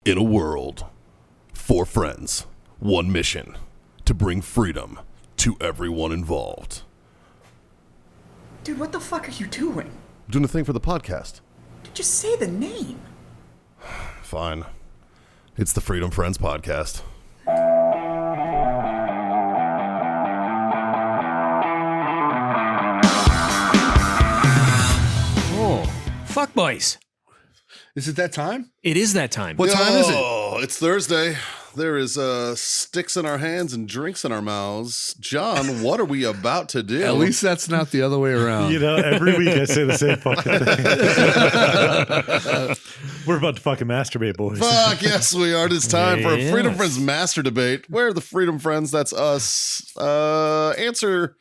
In a world, 4 friends, 1 mission, to bring freedom to everyone involved. Dude, what the fuck are you doing? I'm doing a thing for the podcast. Just say the name. Fine. It's the Freedom Friends Podcast. Oh, fuck boys. Is it that time? It is that time. What time is it? Oh, it's Thursday. There is sticks in our hands and drinks in our mouths. John, what are we about to do? At least that's not the other way around. You know, every week I say the same fucking thing. We're about to fucking masturbate, boys. Fuck, yes, we are. It's time for a Yes. Freedom Friends Master Debate, where the Freedom Friends, that's us, answer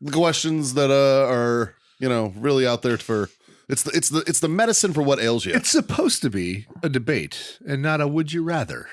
the questions that are, you know, really out there for... It's the medicine for what ails you. It's supposed to be a debate and not a would you rather.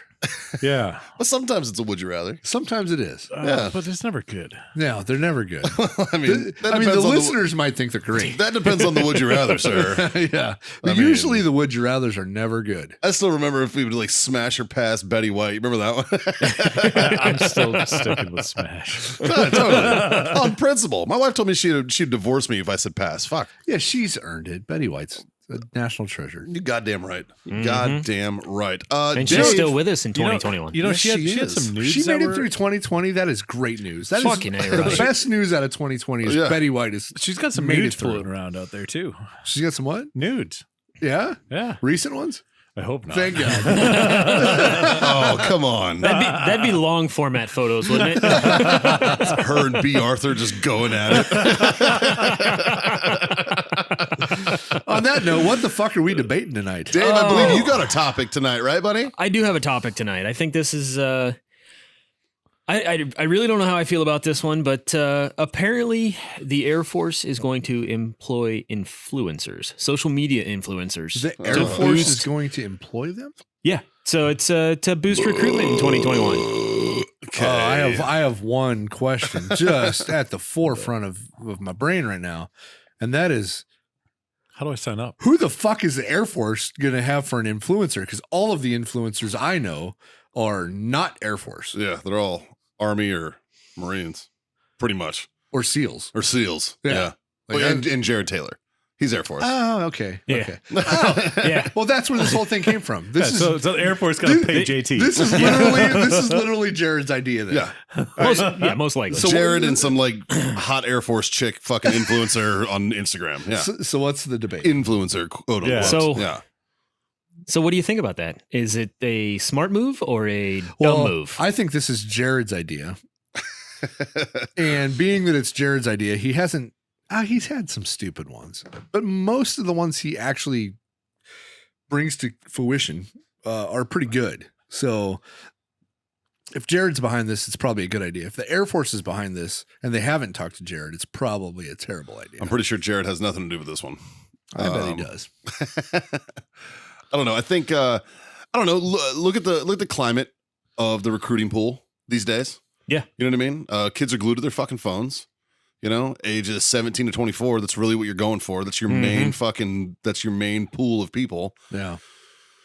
Yeah. But sometimes it's a would you rather. Sometimes it is. Yeah. But it's never good. No, they're never good. I mean, that the depends on listeners might think they're great. That depends on the would you rather, sir. Yeah. But I mean- usually the would you rathers are never good. I still remember if we would like smash or pass Betty White. Remember that one? I'm still sticking with Smash. Yeah, totally. On principle. My wife told me she'd divorce me if I said pass. Fuck. Yeah, she's earned it. Betty White's a national treasure. You goddamn right. Goddamn right. And Dave, she's still with us in 2021. You know, Yes, she had she is. some nudes. She made that it were- through 2020. That is great news. That is Fucking A, the right? best news out of 2020 is Yeah. Betty White is. She's got some made nudes it through. floating around out there too. She's got some what? Nudes. Yeah, Yeah. recent ones. I hope not. Thank God. Oh, come on. That'd be long format photos, wouldn't it? Her and B. Arthur just going at it. On that note, what the fuck are we debating tonight? Dave, I believe you got a topic tonight, right, buddy? I do have a topic tonight. I think this is. I really don't know how I feel about this one, but apparently the Air Force is going to employ influencers, social media influencers. The Air to Force boost- is going to employ them. Yeah, so it's to boost recruitment in 2021. Okay. I have one question just at the forefront of my brain right now, and that is, How do I sign up? who the fuck is the Air Force going to have for an influencer? Because all of the influencers I know are not Air Force Yeah, they're all Army or Marines, pretty much. or SEALs. Or SEALs. Yeah. Yeah. Like, and Jared Taylor. He's Air Force. Oh, okay. Yeah. Okay. Yeah, Well, that's where this whole thing came from. This is so the Air Force got to pay JT. this is literally Jared's idea. Then. yeah. most likely. Jared and some like hot Air Force chick fucking influencer on Instagram. Yeah. So what's the debate? Influencer, quote Yeah. unquote. So- yeah. So what do you think about that? Is it a smart move or a dumb Well, move? I think this is Jared's idea. And being that it's Jared's idea, he hasn't. He's had some stupid ones, but most of the ones he actually brings to fruition are pretty good. So, if Jared's behind this, it's probably a good idea. If the Air Force is behind this and they haven't talked to Jared, it's probably a terrible idea. I'm pretty sure Jared has nothing to do with this one. I bet he does. I don't know. I think I don't know. Look at the climate of the recruiting pool these days. Yeah. You know what I mean? Kids are glued to their fucking phones. You know, ages 17 to 24. That's really what you're going for. That's your main that's your main pool of people. Yeah.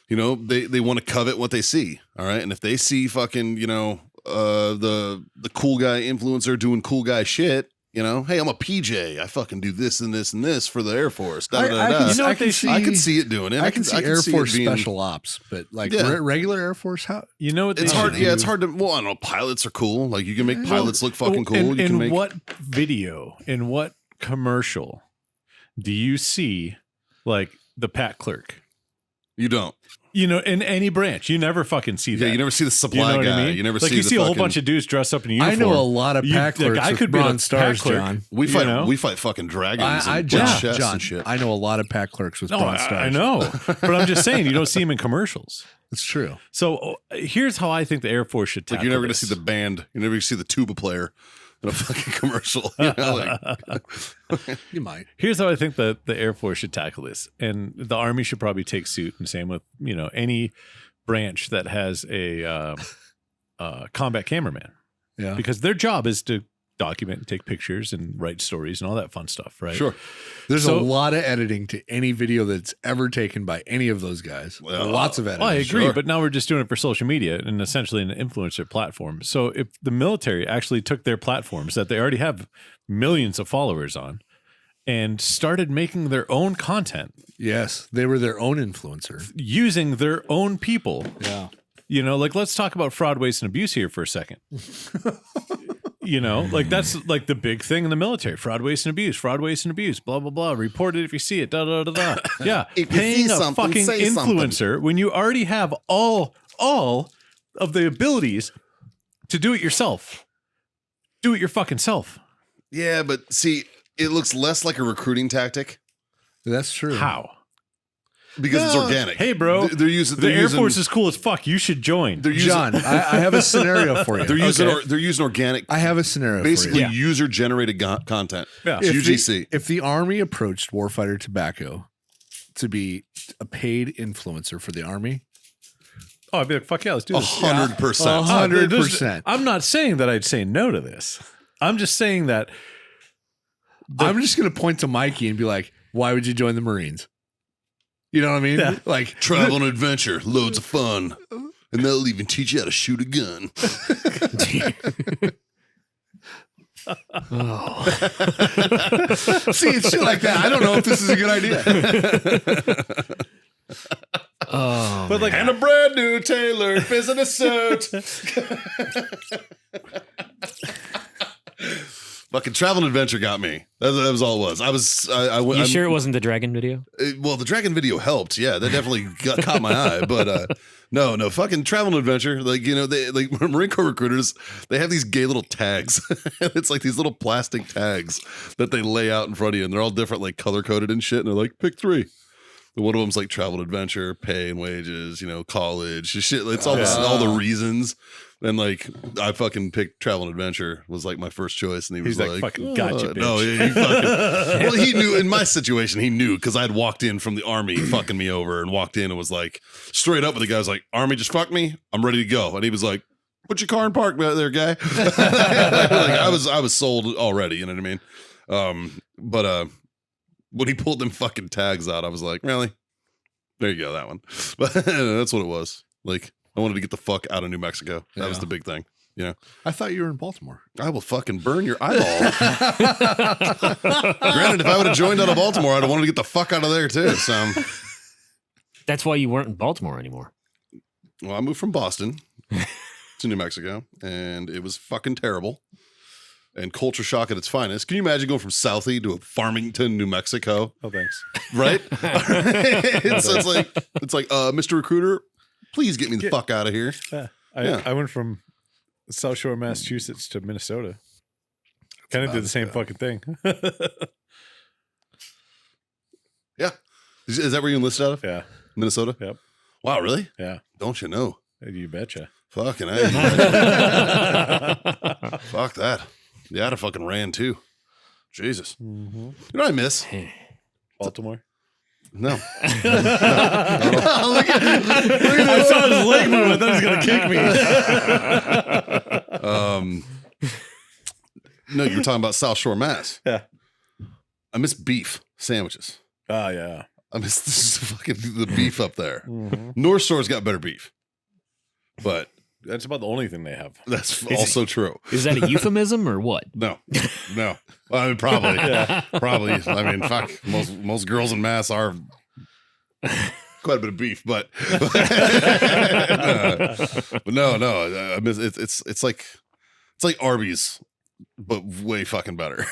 You know, they want to covet what they see. All right. And if they see fucking, you know, the cool guy influencer doing cool guy shit, you know, hey, I'm a PJ. I fucking do this and this and this for the Air Force. Da, da, da, da. You know what they I could see it doing it. I can see Air it Force being- Special Ops, but like Yeah. regular Air Force, how? You know what? It's they hard. should Yeah, do? it's hard to. Well, I don't know. Pilots are cool. Like you can make pilots look fucking cool. In, You can make. what video, in what commercial do you see like the Pat clerk? You don't. You know, in any branch, you never fucking see that. Yeah, you never see the You supply know what guy. I mean? You never like see. you the see a whole fucking- bunch of dudes dressed up in a uniform. I know a lot of You- pack like, clerks I with could be a bronze stars, pack clerk. John. We fight. you know? We fight fucking dragons I and John, chests John, and shit. I know a lot of pack clerks with bronze I stars. know, but I'm just saying you don't see them in commercials. It's true. So here's how I think the Air Force should Like tackle you're never gonna this. see the band. You're never gonna see the tuba player in a fucking commercial. You know, like, You might. Here's how I think the Air Force should tackle this, and the Army should probably take suit. And same with any branch that has a combat cameraman, Yeah. because their job is to document and take pictures and write stories and all that fun stuff, right? Sure. There's So- a lot of editing to any video that's ever taken by any of those guys. Well, Lots of editing. Well, I agree, Sure. but now we're just doing it for social media and essentially an influencer platform. So if the military actually took their platforms that they already have millions of followers on and started making their own content Yes, they were their own influencer. using their own people, Yeah. like let's talk about fraud, waste, and abuse here for a second. Like that's like the big thing in the military: fraud, waste, and abuse. Fraud, waste, and abuse. Blah blah blah. Report it if you see it. Da da da da. Yeah, If you paying see a something, fucking say something. influencer when you already have all of the abilities to do it yourself. Do it your fucking self. Yeah, but see, it looks less like a recruiting tactic That's true. How? because it's No. organic. Hey, bro, they're using the Air Force is cool as fuck. You should join. They're using, John, I have a scenario for you. They're using Okay. they're using organic, I have a scenario basically for you. user generated content. Yeah. It's If UGC. if the Army approached Warfighter Tobacco to be a paid influencer for the Army, Oh, I'd be like, fuck yeah, let's do this. 100%. 100%. I'm not saying that I'd say no to this. I'm just saying that I'm just going to point to Mikey and be like, why would you join the Marines? You know what I mean? Yeah. Like, Travel and adventure, loads of fun, and they'll even teach you how to shoot a gun. Oh. see, it's shit like that. I don't know if this is a good idea. Oh, but like And a brand new tailored business suit. Fucking travel and adventure got me. That was all it was. I went. you sure it wasn't the dragon video? Well, the dragon video helped. Yeah, that definitely caught my eye. But no, fucking travel and adventure. Like, they like Marine Corps recruiters. They have these gay little tags. It's like these little plastic tags that they lay out in front of you, and they're all different, like color coded and shit. And they're like, pick 3. And one of them's like travel and adventure, pay and wages, college, shit. It's all all the reasons. And like, I fucking picked travel and adventure was like my first choice, and he was He's like, fucking gotcha, bitch. No, yeah, he fucking. Well, he knew in my situation. He knew because I'd walked in from the Army, fucking me over, and walked in and was like straight up with the guy. Was like, Army just fucked me. I'm ready to go. And he was like, put your car in park there, guy. Like, I was sold already. You know what I mean? But when he pulled them fucking tags out, I was like, really? There you go, that one. But that's what it was. Like, I wanted to get the fuck out of New Mexico. That was Yeah. the big thing. I thought you were in Baltimore. I will fucking burn your eyeball. Granted, if I would have joined out of Baltimore, I'd have wanted to get the fuck out of there too. So, That's why you weren't in Baltimore anymore. well, I moved from Boston to New Mexico, and it was fucking terrible. And culture shock at its finest. Can you imagine going from Southie to Farmington, New Mexico? Oh, thanks. Right? it's like, Mr. Recruiter, please get me the fuck out of here. Yeah. Yeah. I went from South Shore, Massachusetts to Minnesota. Kind of did the same fucking thing. Yeah. Is that where you enlisted out of? Yeah. Minnesota? Yep. Wow, really? Yeah. Don't you know? You betcha. Fucking A. Fuck that. Yeah, I'd have fucking ran too. Jesus. Mm-hmm. You know what I miss? Baltimore. No. I saw his leg move. I thought he was going to kick me. No, you were talking about South Shore, Mass. Yeah. I miss beef sandwiches. Oh, yeah. I miss fucking the beef up there. Mm-hmm. North Shore's got better beef, but That's about the only thing they have. that's also true. Is that a euphemism or what? No. Well, I mean, probably. Probably. I mean, fuck. Most girls in Mass are quite a bit of beef, but no. I miss, it's like Arby's, but way fucking better.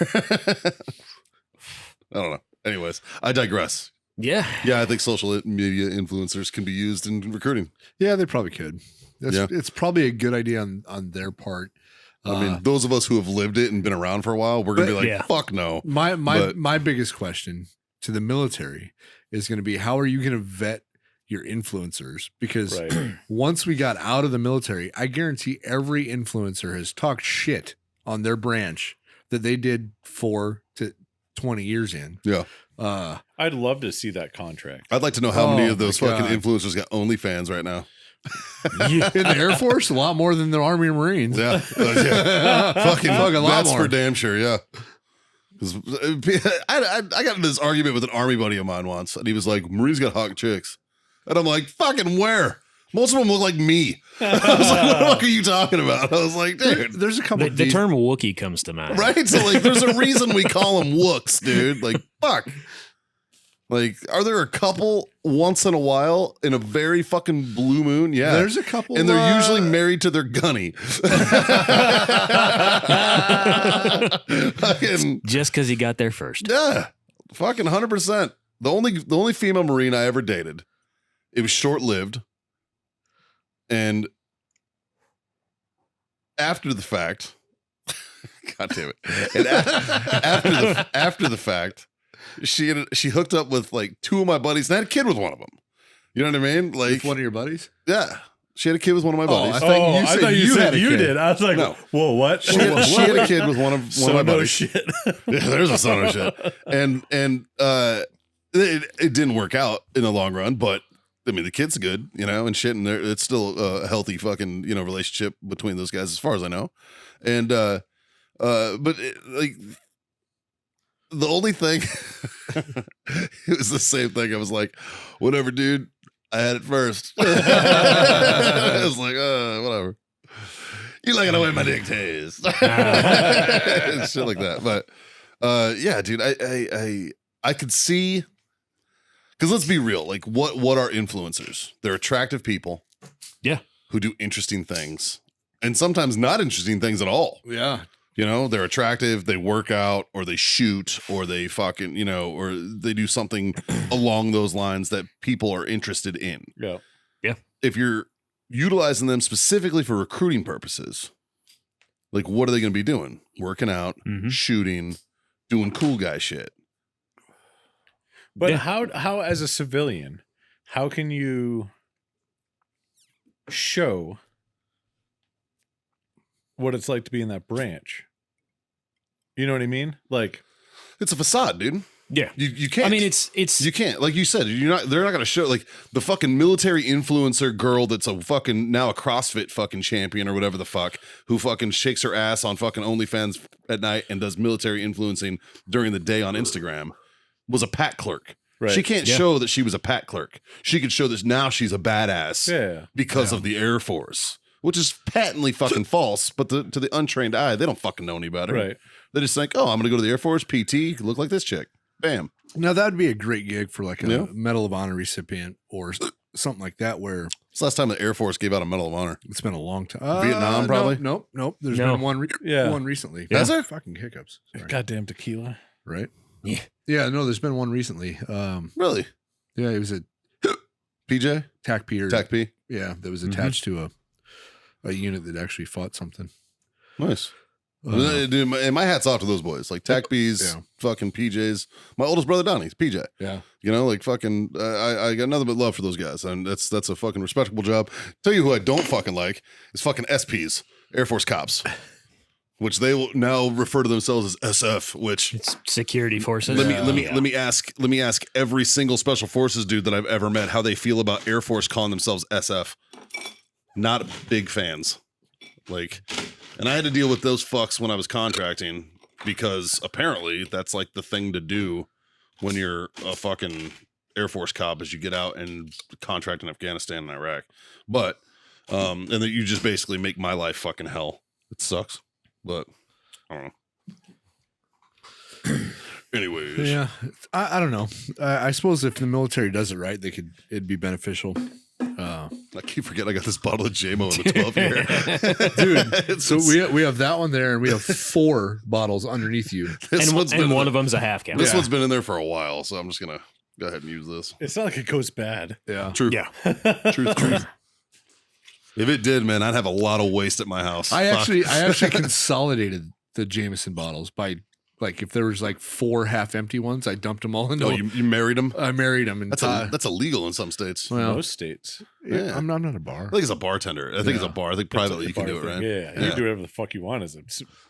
I don't know. Anyways, I digress. Yeah. Yeah, I think social media influencers can be used in recruiting. Yeah, they probably could. Yeah. It's probably a good idea on their part. I mean, those of us who have lived it and been around for a while, we're gonna be like, yeah. fuck no. My biggest question to the military is going to be, how are you going to vet your influencers? Because Right. once we got out of the military, I guarantee every influencer has talked shit on their branch that they did 4 to 20 years in. Yeah. I'd love to see that contract. I'd like to know how many Oh of those my fucking God. influencers got OnlyFans right now. In the Air Force, a lot more than the Army and Marines. Yeah. Fucking a lot that's more. for damn sure. Yeah. 'Cause, I got into this argument with an Army buddy of mine once, and he was like, Marines got hot chicks. And I'm like, fucking where? Most of them look like me. I was like, what the fuck are you talking about? I was like, dude. There's a couple. The term Wookiee comes to mind. Right? So, like, there's a reason we call them Wooks, dude. Like, fuck. Like, are there a couple once in a while in a very fucking blue moon? Yeah. There's a couple, and they're usually married to their gunny. Fucking, Just because he got there first. yeah. Fucking 100%. The only female Marine I ever dated, it was short-lived. And after the fact, God damn it. And after the fact, she hooked up with like two of my buddies and had a kid with one of them. You know what I mean? Like, one of your buddies. yeah, she had a kid with one of my buddies. I thought you said you kid. did. I was like, No. whoa, what? She had a kid with one of my buddies. shit. Yeah, there's a son of shit. And it didn't work out in the long run, but I mean the kid's good, you know, and shit, and it's still a healthy fucking, you know, relationship between those guys as far as I know. And but like the only thing it was the same thing. I was like, whatever, dude. I had it first. I was like, whatever. You like it the way my dick tastes. Shit like that. But yeah, dude, I could see, because let's be real, like what are influencers? They're attractive people. Yeah. Who do interesting things. And sometimes not interesting things at all. Yeah. You know, they're attractive, they work out, or they shoot, or they fucking, you know, or they do something along those lines that people are interested in. Yeah. If you're utilizing them specifically for recruiting purposes, like what are they going to be doing? Working out, shooting, doing cool guy shit. But Yeah. how as a civilian, how can you show what it's like to be in that branch? You know what I mean? Like, It's a facade, dude. Yeah. You can't. I mean, it's You can't, like you said, they're not going to show like the fucking military influencer girl that's a fucking now a CrossFit fucking champion or whatever the fuck, who fucking shakes her ass on fucking OnlyFans at night and does military influencing during the day on Instagram, was a PAC clerk. Right. She can't show that she was a PAC clerk. She could show this now she's a badass yeah. because of the Air Force, which is patently fucking false. But to the untrained eye, they don't fucking know any better. Right. They just think, oh, I'm going to go to the Air Force, PT, look like this chick. Bam. Now that'd be a great gig for like a Yeah. Medal of Honor recipient or something like that, where It's the last time the Air Force gave out a Medal of Honor. it's been a long time. Vietnam, probably? Nope. There's No. been one Yeah. one recently. Has there? Fucking hiccups. Sorry. Goddamn tequila. Right? Yeah. Yeah, no, there's been one recently. Really? Yeah, it was a PJ? TAC-P or TAC-P? yeah, that was attached to a unit that actually fought something. Nice. Uh, Dude, and my hat's off to those boys. Like TAC-Ps, Yeah. fucking PJs. My oldest brother, Donnie's PJ. yeah. You know, like fucking, I got nothing but love for those guys. And that's a fucking respectable job. Tell you who I don't fucking like is fucking SPs, Air Force cops, which they will now refer to themselves as SF, which it's security forces. let me ask every single special forces dude that I've ever met how they feel about Air Force calling themselves SF. Not big fans. Like, and I had to deal with those fucks when I was contracting because apparently that's like the thing to do when you're a fucking Air Force cop is you get out and contract in Afghanistan and Iraq. But and then you just basically make my life fucking hell. It sucks. But I don't know. Anyways. Yeah. I don't know. I suppose if the military does it right, it'd be beneficial. I keep forgetting I got this bottle of JMO in the 12 year. Dude, so we have that one there and we have 4 bottles underneath you. This one's been and in one there- of them's a half count. This one's been in there for a while, so I'm just gonna go ahead and use this. It's not like it goes bad. Yeah. True. Yeah. Truth. If it did, man, I'd have a lot of waste at my house. I Fuck. actually consolidated the Jameson bottles by Like if there was like 4 half empty ones, I dumped them all into. No, you married him. I married them, and That's illegal in some states. well, Most states. Yeah. I'm not at a bar. I think it's a bartender. I think it's a bar. I think privately you can do it, right? Yeah, you can do whatever the fuck you want as a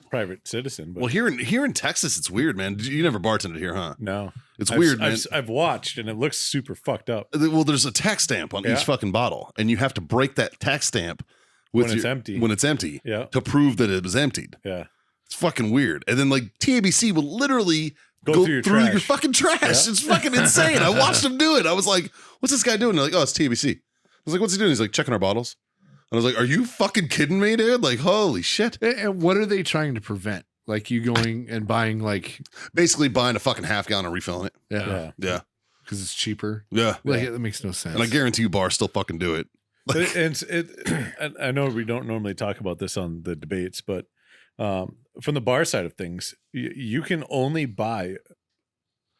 private citizen. But Well, here in Texas, it's weird, man. You never bartended here, huh? no, It's weird, man. I've watched, and it looks super fucked up Well, there's a tax stamp on Yeah. each fucking bottle, and you have to break that tax stamp When it's empty. When it's empty, Yeah. to prove that it was emptied. Yeah. It's fucking weird. And then like TABC will literally Go through your trash. fucking trash. Yeah. It's fucking insane. I watched him do it. I was like, "What's this guy doing?" They're like, "Oh, it's TABC." I was like, "What's he doing?" He's like, "Checking our bottles." And I was like, "Are you fucking kidding me, dude? Like, holy shit!" And what are they trying to prevent? Like you going and buying like Basically, buying a fucking half gallon and refilling it. Yeah. Yeah, because it's cheaper. yeah. Like that makes no sense. And I guarantee you, bars still fucking do it. But and I know we don't normally talk about this on the debates, but from the bar side of things, you can only buy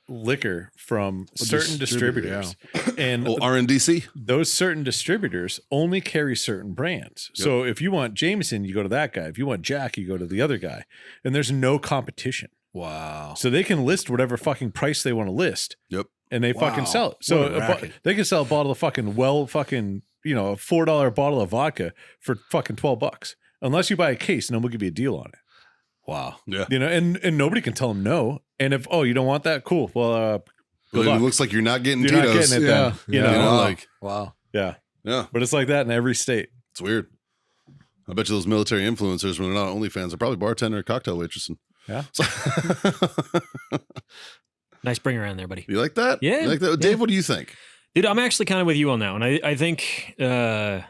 liquor from certain distributor, distributors, and Oh, RNDC. those certain distributors only carry certain brands. So if you want Jameson, you go to that guy. If you want Jack, you go to the other guy, and there's no competition. Wow. So they can list whatever fucking price they want to list. Yep. And they fucking Wow. sell it. So What a racket. they can sell a bottle of fucking a $4 bottle of vodka for fucking $12. Unless you buy a case, and then we'll give you a deal on it. Wow. Yeah. And nobody can tell them no. And if you don't want that, cool. Well, good It luck. looks like you're not getting You're not Tito's. getting it then. You You know, know, Wow. like, Wow. yeah. yeah, But it's like that in every state. it's weird. I bet you those military influencers, when they're not OnlyFans, are probably bartender or cocktail waitressing. Yeah. So, Nice bring around there, buddy. you like that? Yeah, You like that? Dave, what do you think? Dude, I'm actually kind of with you on that one. I think the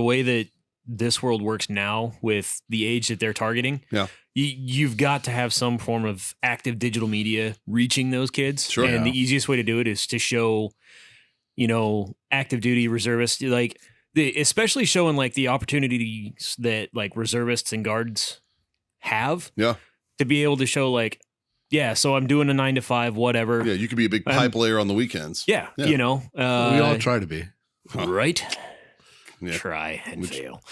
way that this world works now with the age that they're targeting, Yeah. you've got to have some form of active digital media reaching those kids. Sure. And Yeah. the easiest way to do it is to show, active duty reservists, like especially showing like the opportunities that like reservists and guards have. Yeah. To be able to show like, yeah, so I'm doing a 9 to 5, whatever. Yeah, you could be a big pipe layer on the weekends. Yeah, Yeah. We all try to be. right? Yeah. Try and Which- fail.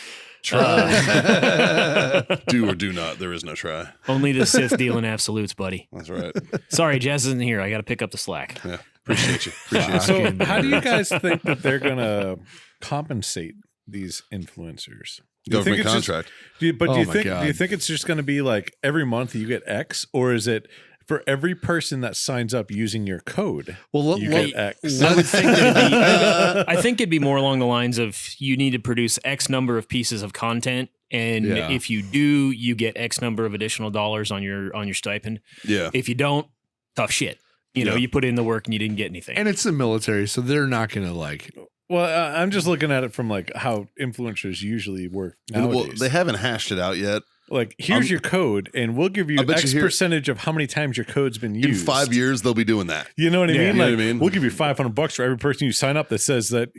Try. Do or do not. There is no try. Only the Sith deal in absolutes, buddy. That's right. Sorry, Jazz isn't here. I got to pick up the slack. Yeah. Appreciate you. Appreciate you. So how do you guys think that they're going to compensate these influencers? Do you think Government it's just- contract. do you Oh my think God. it's just going to be like every month you get X, or is it for every person that signs up using your code Well, you let- get X? I would think that it'd be, I think it'd be more along the lines of you need to produce X number of pieces of content, and Yeah. if you do, you get X number of additional dollars on your stipend. Yeah. If you don't, tough shit. You Yeah. you put in the work and you didn't get anything. and it's the military, so they're not going to like. Well, I'm just looking at it from like how influencers usually work And, nowadays. well, they haven't hashed it out yet. like, here's your code, and we'll give you I bet X you here- percentage of how many times your code's been In used. 5 years, they'll be doing that. You know what I Yeah. mean? You know Like, what I mean? we'll give you $500 for every person you sign up that says that,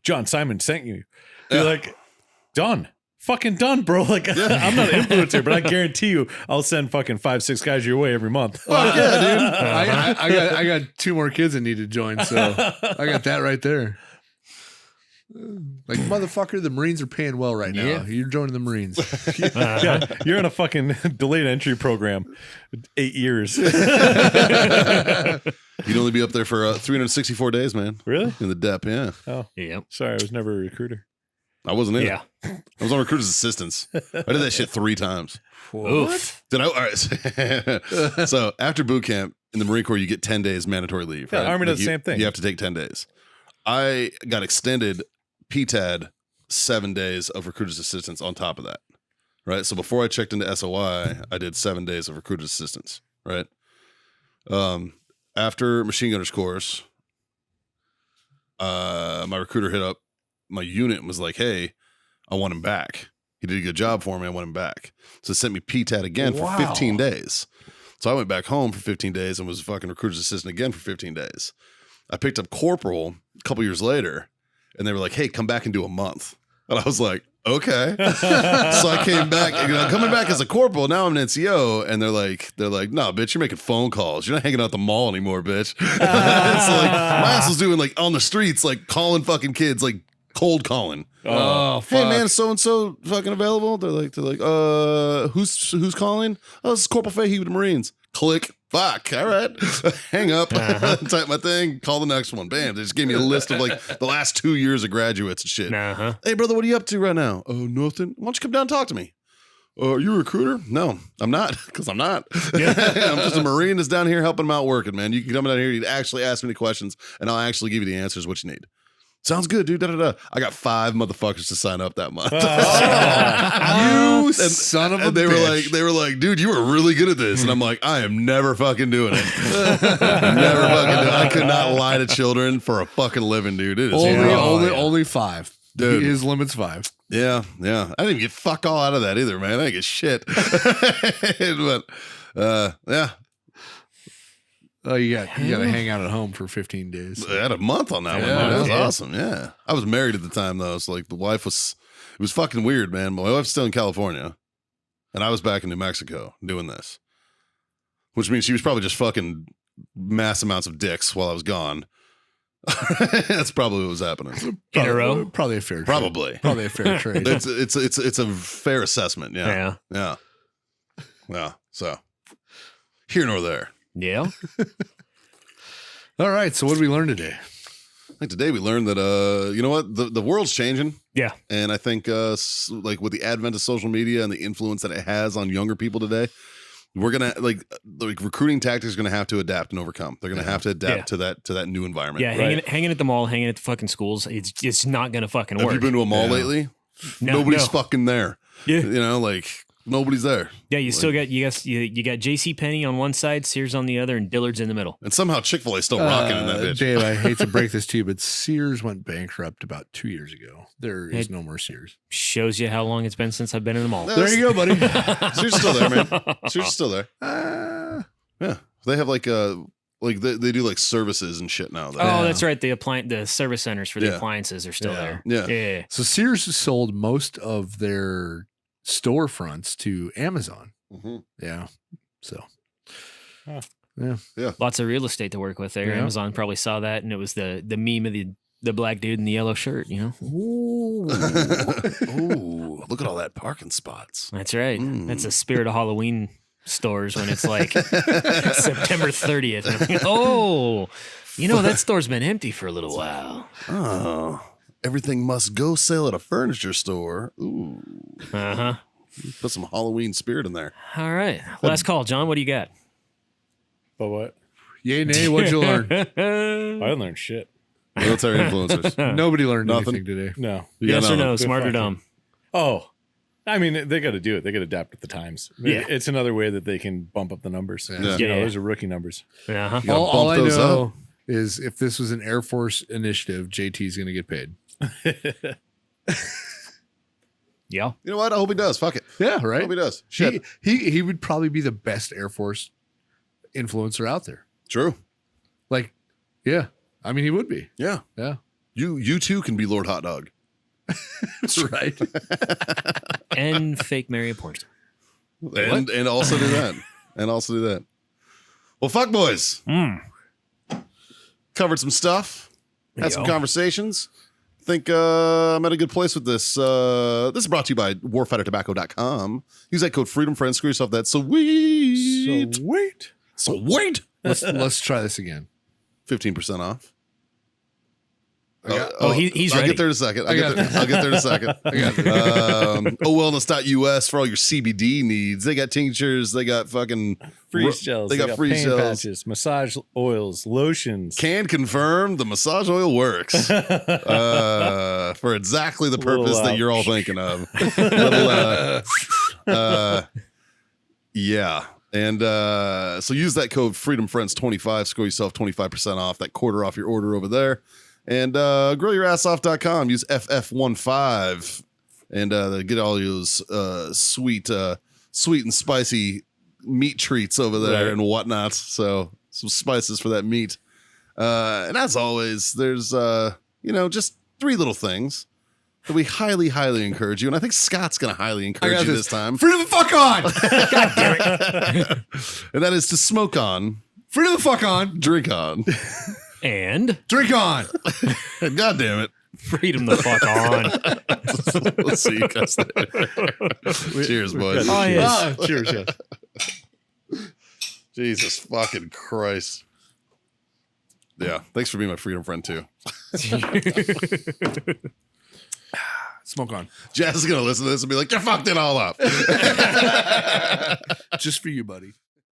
John Simon sent you. Yeah. You're like, done. Fucking done, bro. Like, I'm not an influencer, but I guarantee you I'll send fucking 5-6 guys your way every month. Fuck yeah, dude. I got 2 more kids that need to join, so I got that right there. Like motherfucker, the Marines are paying well right now. Yeah. You're joining the Marines. Yeah, you're in a fucking delayed entry program. 8 years. You'd only be up there for 364 days, man. Really? In the dep, yeah. Oh, Yep. sorry. I was never a recruiter. I wasn't in Yeah. it. I was on recruiter's assistance. I did that shit 3 times. Oof. Then all right. So after boot camp in the Marine Corps, you get 10 days mandatory leave. Yeah, right? Army does the you- same thing. You have to take 10 days. I got extended PTAD 7 days of recruiter's assistance on top of that. Right. So before I checked into SOI, I did 7 days of recruiter's assistance. Right. After machine gunner's course, my recruiter hit up my unit and was like, "Hey, I want him back. He did a good job for me. I want him back." So it sent me PTAD again for 15 days. So I went back home for 15 days and was fucking recruiter's assistant again for 15 days. I picked up corporal a couple years later, and they were like, "Hey, come back and do a month." And I was like, "Okay." So I came back. I'm coming back as a corporal. Now I'm an NCO, and they're like, "No, bitch, you're making phone calls. You're not hanging out at the mall anymore, bitch." So like, my ass was doing like on the streets, like calling fucking kids, like cold calling. Oh, Hey fuck. man, so and so fucking available. They're like, who's calling? Oh, this is Corporal Fahey with the Marines. Click. Fuck. All right. Hang up. Type my thing. Call the next one. Bam. They just gave me a list of like the last 2 years of graduates and shit. Uh-huh. Hey brother, what are you up to right now? Oh, nothing. Why don't you come down and talk to me? Are you a recruiter? No, I'm not, because I'm not. I'm just a Marine that's down here helping them out working, man. You can come down here, you'd actually ask me the questions, and I'll actually give you the answers what you need. Sounds good, dude. I got 5 motherfuckers to sign up that month. You son of a And they bitch. were like, dude, you were really good at this. And I'm like, I am never fucking doing it. Never fucking do it. I could not lie to children for a fucking living, dude. It is Only 5. Dude. His limit's 5. Yeah. I didn't even get fuck all out of that either, man. I didn't get shit. But yeah. Oh, you got to hang out at home for 15 days. I had a month on that one. Yeah. Man. That was Yeah. awesome. Yeah. I was married at the time though. So like the wife it was fucking weird, man. My wife's still in California and I was back in New Mexico doing this, which means she was probably just fucking mass amounts of dicks while I was gone. That's probably what was happening. In a row? Probably a fair trade. Probably. Probably a fair trade. It's a fair assessment. Yeah. Yeah. So here nor there. Yeah. All right. So what did we learn today? I think today we learned that you know what, the world's changing. Yeah. And I think like with the advent of social media and the influence that it has on younger people today, we're gonna like recruiting tactics are gonna have to adapt and overcome. They're gonna have to adapt to that new environment. Yeah. Hanging at the mall, hanging at the fucking schools. It's not going to fucking Have work. you been to a mall Yeah. lately? No, Nobody's no. fucking there. Yeah. You know, like nobody's there. Yeah, you still got you got JC Penney on one side, Sears on the other, and Dillard's in the middle. And somehow Chick-fil-A still rocking in that bitch. Dave, I hate to break this to you, but Sears went bankrupt about 2 years ago. There is no more Sears. Shows you how long it's been since I've been in the mall. There you go, buddy. Sears is still there, man. Sears is still there. Yeah. They have like they do like services and shit now. Though. Oh, that's right. The service centers for the Yeah. appliances are still Yeah. there. Yeah. Yeah. So Sears has sold most of their storefronts to Amazon. Mhm. Yeah. So Lots of real estate to work with there. Yeah. Amazon probably saw that, and it was the meme of the black dude in the yellow shirt. You know, Ooh, look at all that parking spots. that's right. Mm. That's the spirit of Halloween stores when it's like September 30th. Oh, you know that store's been empty for a little while. Oh, everything must go sale at a furniture store. Ooh, Uh-huh. put some Halloween spirit in there. All right. Last call, John. What do you got? But what? yay, nay, what'd you learn? I didn't learn shit. Military influencers. Nobody learned Nothing. anything today. No. You got Yes or nothing. no? Smart or dumb? Oh, I mean, they got to do it. They got to adapt with the times. Yeah. It's another way that they can bump up the numbers. Yeah. You know, Yeah. those are rookie numbers. Uh-huh. You gotta All bump I those know up. is if this was an Air Force initiative, JT's going to get paid. Yeah. You know what? I hope he does. Fuck it. Yeah, I right. hope he does. Shit. He would probably be the best Air Force influencer out there. True. Like, yeah. I mean, he would be. Yeah. Yeah. You too can be Lord Hot Dog. That's right. And fake Mary Porter. And also do that. And also do that. Well, fuck boys. Covered some stuff. Had some Yo. conversations. Think I'm at a good place with this. This is brought to you by warfightertobacco.com. Use that code FreedomFriends. Screw yourself that sweet. Sweet. Sweet. Let's try this again. 15% off. He's I'll ready. get there in a second. I got I'll get there in a second. I got it. Wellness.us for all your CBD needs. They got tinctures. They got fucking Freeze gels. They got freeze pain gels. patches, massage oils, lotions. Can confirm the massage oil works for exactly the purpose Little, that you're all thinking of. Yeah. And so use that code FreedomFriends25. Score yourself 25% off, that quarter off your order over there. And grillyourassoff.com. Use FF15 and get all those sweet and spicy meat treats over there Right. and whatnot. So some spices for that meat. And as always, there's just 3 little things that we highly, highly encourage you. And I think Scott's going to highly encourage you this time. Freedom the fuck on. And that is to smoke on, Freedom the fuck on. drink on. And Drink on. God damn it. Freedom the fuck on. We'll see you guys later. Cheers, boys. Oh, yes. Cheers, yeah. Jesus fucking Christ. Yeah. Thanks for being my freedom friend, too. Smoke on. Jazz is going to listen to this and be like, you fucked it all up. Just for you, buddy.